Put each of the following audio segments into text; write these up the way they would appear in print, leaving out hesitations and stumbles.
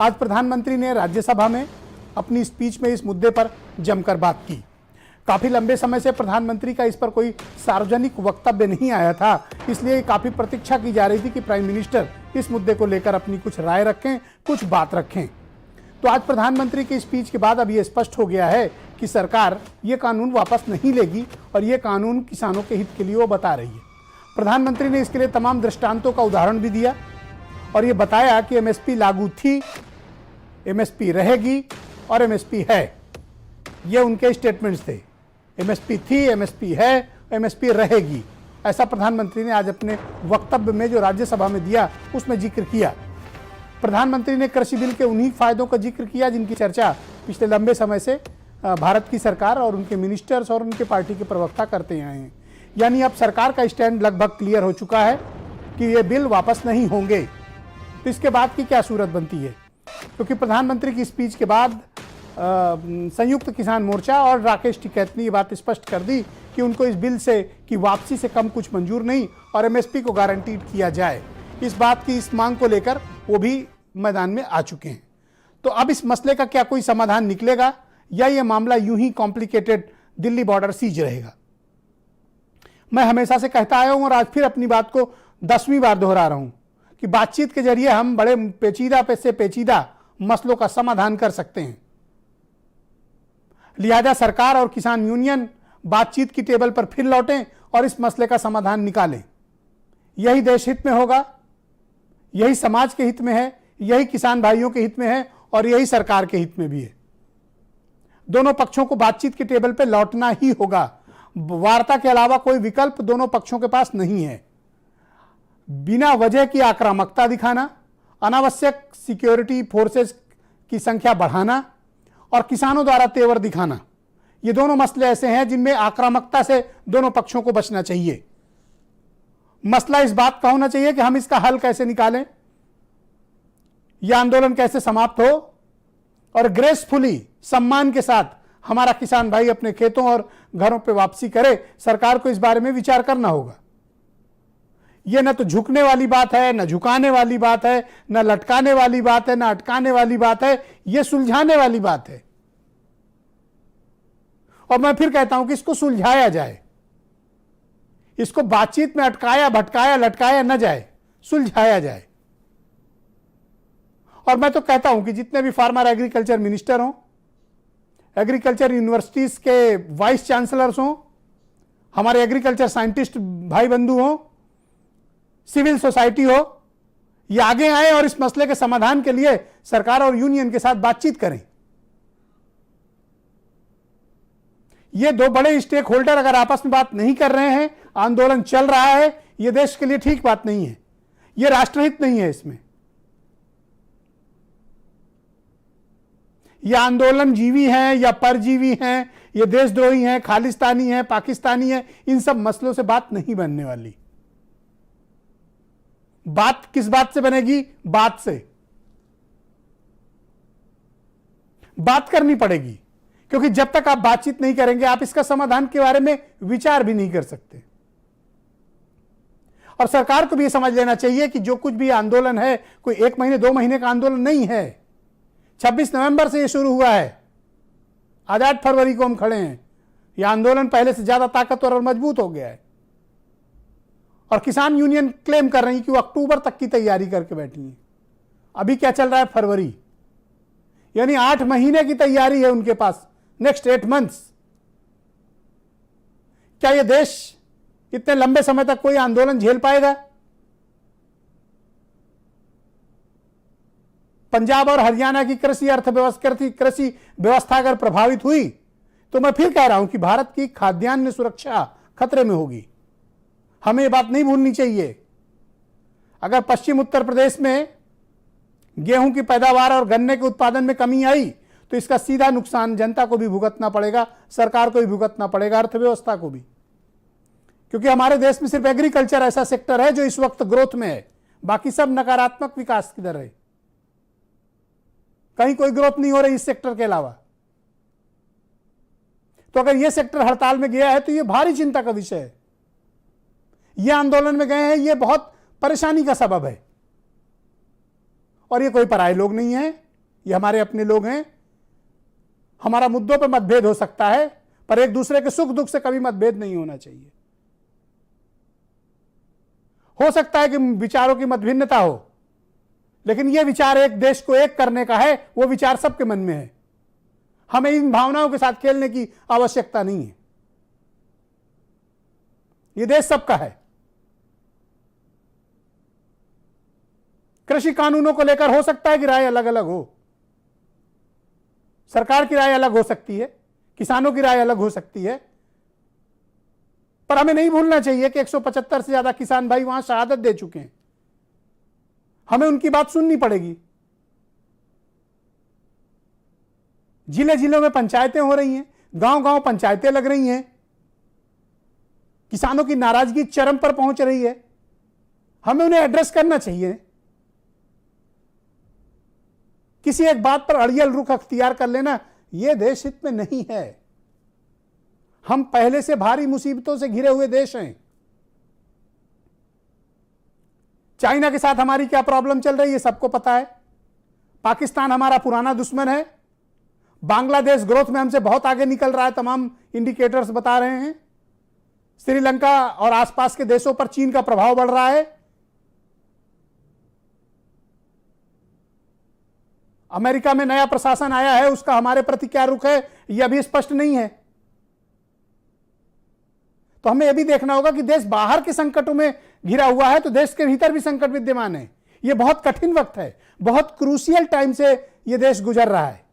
आज प्रधानमंत्री ने राज्यसभा में अपनी स्पीच में इस मुद्दे पर जमकर बात की। काफी लंबे समय से प्रधानमंत्री का इस पर कोई सार्वजनिक वक्तव्य नहीं आया था, इसलिए काफी प्रतीक्षा की जा रही थी कि प्राइम मिनिस्टर इस मुद्दे को लेकर अपनी कुछ राय रखें, कुछ बात रखें। तो आज प्रधानमंत्री की स्पीच के बाद अब यह स्पष्ट हो गया है कि सरकार ये कानून वापस नहीं लेगी और ये कानून किसानों के हित के लिए वो बता रही है। प्रधानमंत्री ने इसके लिए तमाम दृष्टांतों का उदाहरण भी दिया और ये बताया कि एमएसपी लागू थी, एमएसपी रहेगी और एमएसपी है। ये उनके स्टेटमेंट्स थे। एमएसपी थी, एमएसपी है, एमएसपी रहेगी, ऐसा प्रधानमंत्री ने आज अपने वक्तव्य में जो राज्यसभा में दिया उसमें जिक्र किया। प्रधानमंत्री ने कृषि बिल के उन्हीं फायदों का जिक्र किया जिनकी चर्चा पिछले लंबे समय से भारत की सरकार और उनके मिनिस्टर्स और उनके पार्टी के प्रवक्ता करते आए हैं। यानी अब सरकार का स्टैंड लगभग क्लियर हो चुका है कि ये बिल वापस नहीं होंगे। तो इसके बाद की क्या सूरत बनती है, क्योंकि प्रधानमंत्री की स्पीच के बाद संयुक्त किसान मोर्चा और राकेश टिकैत ने ये बात स्पष्ट कर दी कि उनको इस बिल से की वापसी से कम कुछ मंजूर नहीं और एमएसपी को गारंटीड किया जाए। इस बात की इस मांग को लेकर वो भी मैदान में आ चुके हैं। तो अब इस मसले का क्या कोई समाधान निकलेगा या ये मामला यूं ही कॉम्प्लिकेटेड दिल्ली बॉर्डर सीज रहेगा? मैं हमेशा से कहता आया हूं और आज फिर अपनी बात को 10वीं बार दोहरा रहा हूं कि बातचीत के जरिए हम बड़े पेचीदा से पेचीदा मसलों का समाधान कर सकते हैं। लिहाजा सरकार और किसान यूनियन बातचीत की टेबल पर फिर लौटें और इस मसले का समाधान निकालें। यही देश हित में होगा, यही समाज के हित में है, यही किसान भाइयों के हित में है और यही सरकार के हित में भी है। दोनों पक्षों को बातचीत की टेबल पर लौटना ही होगा। वार्ता के अलावा कोई विकल्प दोनों पक्षों के पास नहीं है। बिना वजह की आक्रामकता दिखाना, अनावश्यक सिक्योरिटी फोर्सेस की संख्या बढ़ाना और किसानों द्वारा तेवर दिखाना, ये दोनों मसले ऐसे हैं जिनमें आक्रामकता से दोनों पक्षों को बचना चाहिए। मसला इस बात का होना चाहिए कि हम इसका हल कैसे निकालें, यह आंदोलन कैसे समाप्त हो और ग्रेसफुली, सम्मान के साथ हमारा किसान भाई अपने खेतों और घरों पे वापसी करे। सरकार को इस बारे में विचार करना होगा। यह न तो झुकने वाली बात है, न झुकाने वाली बात है, न लटकाने वाली बात है, न अटकाने वाली बात है, यह सुलझाने वाली बात है। और मैं फिर कहता हूं कि इसको सुलझाया जाए, इसको बातचीत में अटकाया भटकाया लटकाया न जाए, सुलझाया जाए। और मैं तो कहता हूं कि जितने भी फार्मर एग्रीकल्चर मिनिस्टर हों, एग्रीकल्चर यूनिवर्सिटीज के वाइस चांसलर्स हों, हमारे एग्रीकल्चर साइंटिस्ट भाई बंधु हों, सिविल सोसाइटी हो, ये आगे आए और इस मसले के समाधान के लिए सरकार और यूनियन के साथ बातचीत करें। ये दो बड़े स्टेक होल्डर अगर आपस में बात नहीं कर रहे हैं, आंदोलन चल रहा है, यह देश के लिए ठीक बात नहीं है, यह राष्ट्रहित नहीं है। इसमें यह आंदोलन जीवी हैं या परजीवी हैं, ये देशद्रोही हैं, खालिस्तानी हैं, पाकिस्तानी हैं, इन सब मसलों से बात नहीं बनने वाली। बात किस बात से बनेगी? बात से बात करनी पड़ेगी, क्योंकि जब तक आप बातचीत नहीं करेंगे आप इसका समाधान के बारे में विचार भी नहीं कर सकते। और सरकार को भी यह समझ लेना चाहिए कि जो कुछ भी आंदोलन है कोई 1 महीने 2 महीने का आंदोलन नहीं है। 26 नवंबर से यह शुरू हुआ है, आज 8 फरवरी को हम खड़े हैं। यह आंदोलन पहले से ज्यादा ताकतवर और मजबूत हो गया है और किसान यूनियन क्लेम कर रही है कि वो अक्टूबर तक की तैयारी करके बैठी है। अभी क्या चल रहा है? फरवरी, यानी 8 महीने की तैयारी है उनके पास, नेक्स्ट 8 मंथ्स। क्या यह देश इतने लंबे समय तक कोई आंदोलन झेल पाएगा? पंजाब और हरियाणा की कृषि अर्थव्यवस्था, कृषि व्यवस्था अगर प्रभावित हुई तो मैं फिर कह रहा हूं कि भारत की खाद्यान्न सुरक्षा खतरे में होगी। हमें यह बात नहीं भूलनी चाहिए। अगर पश्चिम उत्तर प्रदेश में गेहूं की पैदावार और गन्ने के उत्पादन में कमी आई तो इसका सीधा नुकसान जनता को भी भुगतना पड़ेगा, सरकार को भी भुगतना पड़ेगा, अर्थव्यवस्था को भी। क्योंकि हमारे देश में सिर्फ एग्रीकल्चर ऐसा सेक्टर है जो इस वक्त ग्रोथ में है, बाकी सब नकारात्मक विकास की दर है। कहीं कोई ग्रोथ नहीं हो रही इस सेक्टर के अलावा। तो अगर यह सेक्टर हड़ताल में गया है तो यह भारी चिंता का विषय है। यह आंदोलन में गए हैं, यह बहुत परेशानी का सबब है। और ये कोई पराये लोग नहीं है, ये हमारे अपने लोग हैं। हमारा मुद्दों पर मतभेद हो सकता है, पर एक दूसरे के सुख दुख से कभी मतभेद नहीं होना चाहिए। हो सकता है कि विचारों की मतभिन्नता हो, लेकिन यह विचार एक देश को एक करने का है, वो विचार सबके मन में है। हमें इन भावनाओं के साथ खेलने की आवश्यकता नहीं है। यह देश सबका है। कृषि कानूनों को लेकर हो सकता है कि राय अलग अलग हो, सरकार की राय अलग हो सकती है, किसानों की राय अलग हो सकती है, पर हमें नहीं भूलना चाहिए कि 175 से ज्यादा किसान भाई वहां शहादत दे चुके हैं। हमें उनकी बात सुननी पड़ेगी। जिले जिलों में पंचायतें हो रही हैं, गांव गांव पंचायतें लग रही हैं, किसानों की नाराजगी चरम पर पहुंच रही है। हमें उन्हें एड्रेस करना चाहिए। किसी एक बात पर अड़ियल रुख अख्तियार कर लेना यह देश हित में नहीं है। हम पहले से भारी मुसीबतों से घिरे हुए देश हैं। चाइना के साथ हमारी क्या प्रॉब्लम चल रही है सबको पता है। पाकिस्तान हमारा पुराना दुश्मन है। बांग्लादेश ग्रोथ में हमसे बहुत आगे निकल रहा है, तमाम इंडिकेटर्स बता रहे हैं। श्रीलंका और आसपास के देशों पर चीन का प्रभाव बढ़ रहा है। अमेरिका में नया प्रशासन आया है, उसका हमारे प्रति क्या रुख है यह अभी स्पष्ट नहीं है। तो हमें यह भी देखना होगा कि देश बाहर के संकटों में घिरा हुआ है, तो देश के भीतर भी संकट विद्यमान है। यह बहुत कठिन वक्त है, बहुत क्रूशियल टाइम से यह देश गुजर रहा है।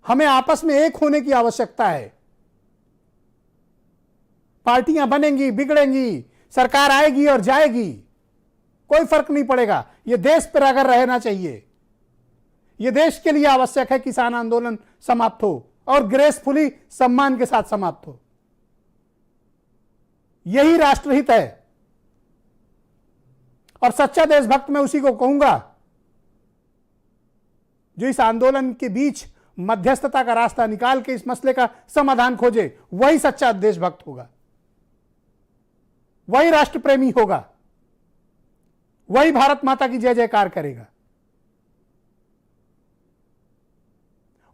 हमें आपस में एक होने की आवश्यकता है। पार्टियां बनेंगी, बिगड़ेंगी, सरकार आएगी और जाएगी, कोई फर्क नहीं पड़ेगा। यह देश पर अगर रहना चाहिए, यह देश के लिए आवश्यक है किसान आंदोलन समाप्त हो और ग्रेसफुली सम्मान के साथ समाप्त हो। यही राष्ट्रहित है। और सच्चा देशभक्त मैं उसी को कहूंगा जो इस आंदोलन के बीच मध्यस्थता का रास्ता निकाल के इस मसले का समाधान खोजे। वही सच्चा देशभक्त होगा, वही राष्ट्र प्रेमी होगा, वही भारत माता की जय जयकार करेगा।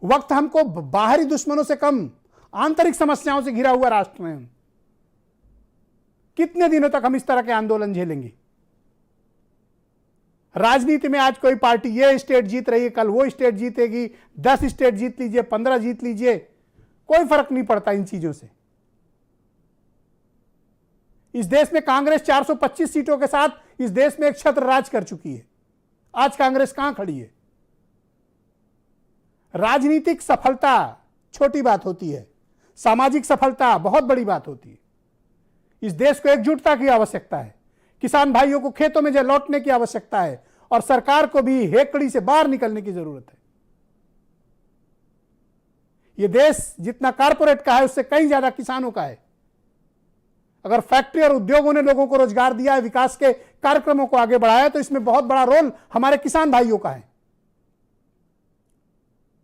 वक्त हमको बाहरी दुश्मनों से कम आंतरिक समस्याओं से घिरा हुआ राष्ट्र है। कितने दिनों तक हम इस तरह के आंदोलन झेलेंगे? राजनीति में आज कोई पार्टी ये स्टेट जीत रही है, कल वो स्टेट जीतेगी, 10 स्टेट जीत लीजिए, 15 जीत लीजिए, कोई फर्क नहीं पड़ता इन चीजों से। इस देश में कांग्रेस 425 सीटों के साथ इस देश में एक छत्र राज कर चुकी है। आज कांग्रेस कहां खड़ी है? राजनीतिक सफलता छोटी बात होती है, सामाजिक सफलता बहुत बड़ी बात होती है। इस देश को एकजुटता की आवश्यकता है, किसान भाइयों को खेतों में लौटने की आवश्यकता है, और सरकार को भी हेकड़ी से बाहर निकलने की जरूरत है। यह देश जितना कारपोरेट का है उससे कहीं ज्यादा किसानों का है। अगर फैक्ट्री और उद्योगों ने लोगों को रोजगार दिया है, विकास के कार्यक्रमों को आगे बढ़ाया, तो इसमें बहुत बड़ा रोल हमारे किसान भाइयों का है।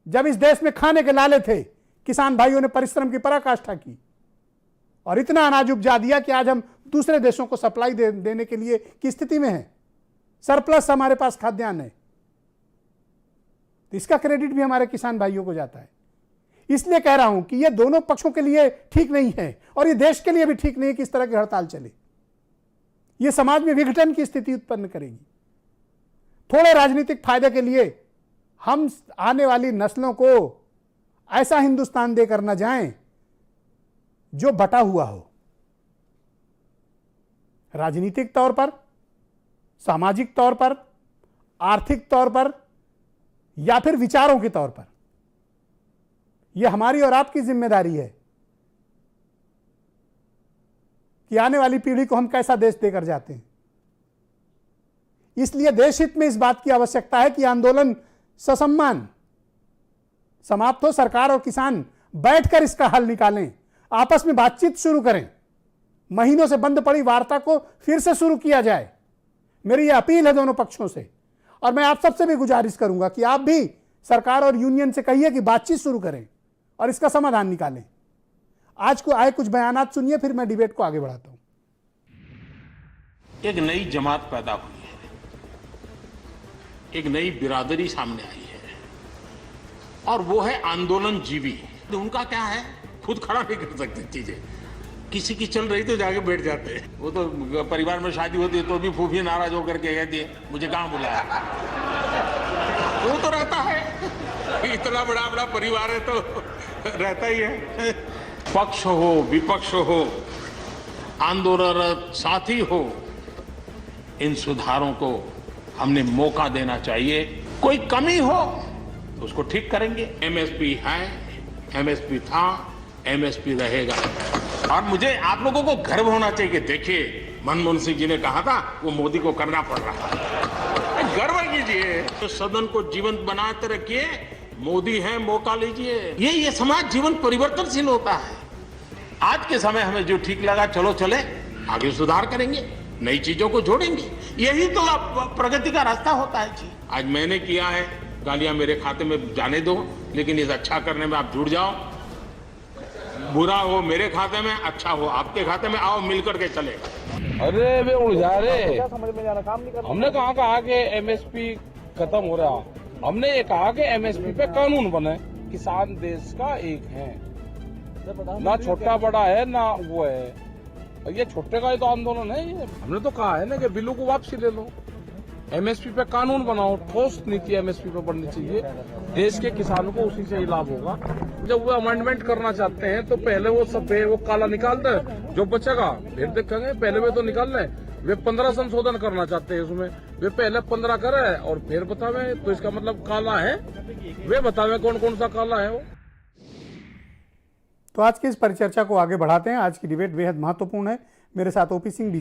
जब इस देश में खाने के लाले थे, किसान भाइयों ने परिश्रम की पराकाष्ठा की और इतना अनाज उपजा दिया कि आज हम दूसरे देशों को सप्लाई देने के लिए की स्थिति में है। सरप्लस हमारे पास खाद्यान्न है, तो इसका क्रेडिट भी हमारे किसान भाइयों को जाता है। इसलिए कह रहा हूं कि यह दोनों पक्षों के लिए ठीक नहीं है और यह देश के लिए भी ठीक नहीं है कि इस तरह की हड़ताल चले। यह समाज में विघटन की स्थिति उत्पन्न करेगी। थोड़े राजनीतिक फायदे के लिए हम आने वाली नस्लों को ऐसा हिंदुस्तान देकर न जाएं जो बटा हुआ हो, राजनीतिक तौर पर, सामाजिक तौर पर, आर्थिक तौर पर या फिर विचारों के तौर पर। यह हमारी और आपकी जिम्मेदारी है कि आने वाली पीढ़ी को हम कैसा देश देकर जाते हैं। इसलिए देश हित में इस बात की आवश्यकता है कि आंदोलन ससम्मान समाप्त हो। सरकार और किसान बैठकर इसका हल निकालें, आपस में बातचीत शुरू करें, महीनों से बंद पड़ी वार्ता को फिर से शुरू किया जाए। मेरी यह अपील है दोनों पक्षों से। और मैं आप सबसे भी गुजारिश करूंगा कि आप भी सरकार और यूनियन से कहिए कि बातचीत शुरू करें और इसका समाधान निकालें। आज को आए कुछ बयानात सुनिए, फिर मैं डिबेट को आगे बढ़ाता हूं। एक नई जमात पैदा हुई है, एक नई बिरादरी सामने आई है और वो है आंदोलन जीवी। उनका क्या है, खुद खड़ा नहीं कर सकते चीजें, किसी की चल रही तो जाके बैठ जाते हैं। वो तो परिवार में शादी होती है तो भी फूफी नाराज होकर के कहती है मुझे कहाँ बुलाया। वो तो रहता है, इतना बड़ा बड़ा परिवार है तो रहता ही है। पक्ष हो विपक्ष हो, आंदोलनरत साथी हो, इन सुधारों को हमने मौका देना चाहिए। कोई कमी हो तो उसको ठीक करेंगे। एमएसपी है, एमएसपी था, एमएसपी रहेगा। और मुझे आप लोगों को गर्व होना चाहिए कि देखिए मनमोहन सिंह जी ने कहा था वो मोदी को करना पड़ रहा है। गर्व कीजिए, तो सदन को जीवंत बनाते रखिए। मोदी है, मौका लीजिए। ये समाज जीवन परिवर्तनशील होता है। आज के समय हमें जो ठीक लगा चलो चले, आगे सुधार करेंगे, नई चीजों को जोड़ेंगे। यही तो प्रगति का रास्ता होता है जी। आज मैंने किया है, गालियां मेरे खाते में जाने दो, लेकिन इस अच्छा करने में आप जुड़ जाओ। बुरा हो मेरे खाते में, अच्छा हो आपके खाते में, आओ मिलकर के चले। अरे वे उलझा रहे, हमने कहा कि एमएसपी खत्म हो रहा। हमने ये कहा कि एमएसपी पे कानून बने। किसान देश का एक है, ना छोटा बड़ा है ना वो है। ये छोटे का ही तो आंदोलन है। ये हमने तो कहा है ना कि बिलों को वापसी ले लो, एमएसपी पे कानून बनाओ, ठोस नीति एमएसपी पे बननी चाहिए। देश के किसानों को उसी से ही लाभ होगा। जब वो अमेंडमेंट करना चाहते हैं तो पहले वो सब वो काला निकाल दे, जो बचेगा फिर देखेंगे। पहले वे तो निकाल ले। वे 15 संशोधन करना चाहते हैं उसमें, वे पहले 15 करे और फिर बतावे। तो इसका मतलब काला है, वे बतावे कौन कौन सा काला है वो। तो आज की इस परिचर्चा को आगे बढ़ाते हैं। आज की डिबेट बेहद महत्वपूर्ण है। मेरे साथ ओपी सिंह,